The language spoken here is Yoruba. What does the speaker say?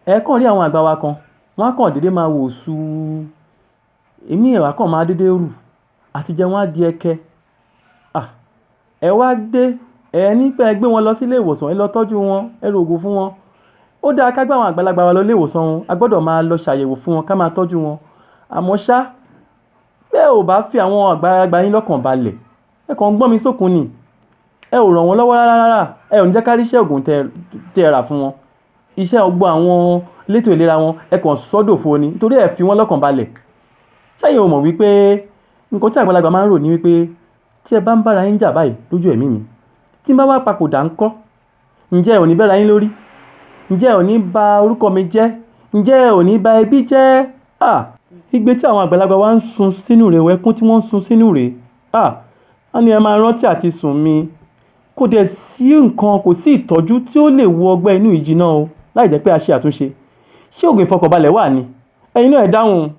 ẹ kàn rí àwọn àgbà wa kan wọ́n á kàn dédé máa wò sùn èmi ẹ̀wà kàn máa dédé rù àti jẹ wọ́n á di ẹkẹ. Ẹ wá dé ẹ ní pé ẹ gbé wọn lọ sí ilé ìwòsàn ẹ lọ tọ́jú wọn ẹ rògùn fún wọn. Ó dáa ká gbé àwọn àgbàlagbà wa lọ ilé ìwòsàn wọn a gbọ́dọ̀ máa lọ ṣàyẹ̀wò fún wọn ká máa tọ́jú wọn. Àmọ́ ṣá bẹ́ẹ̀ ò bá fi àwọn àgbàlagbà yín lọ́kàn balẹ̀ ẹ kàn ń gbọ́n mi sókun ni ẹ ò ràn wọ́n lọ́wọ́ rárá ẹ ò ní jẹ́ ká rí iṣẹ́ òògùn tẹ́ ẹ rà fún wọn. Iṣẹ́ ọgbọ́n àwọn elétò ìlera wọn ẹ kàn sọ́dòfo ni nítorí ẹ fi wọ́n lọ́kàn balẹ̀. Ṣẹ́yìn ò mọ̀ wípé nǹkan tí àgbàlagbà máa ń rò ní wípé tí ẹ bá ń bára yín jà báyìí lójú ẹ̀mí mi tí n bá wá papòdà ńkọ́ ǹjẹ́ ẹ ò ní bẹ́ra yín lórí ǹjẹ́ ẹ ò ní ba orúkọ mi jẹ́ ǹjẹ́ ẹ ò ní ba ẹbí jẹ́. Igbe tí àwọn àgbàlagbà wa ń sun sínú rẹ̀ ẹkún tí wọ́n ń sun sínú rẹ̀ á ní ẹ máa rántí àti sùn mi. Kò dẹ̀ sí nǹkan kò sí ìtọ́jú tí ó lè wo ọgbẹ́ inú ìjìnà o láì jẹ́ pé a ṣe àtúnṣe. Ṣé òògùn ìfọkànbalẹ̀ wà ni ẹ̀yin náà ẹ dáhùn.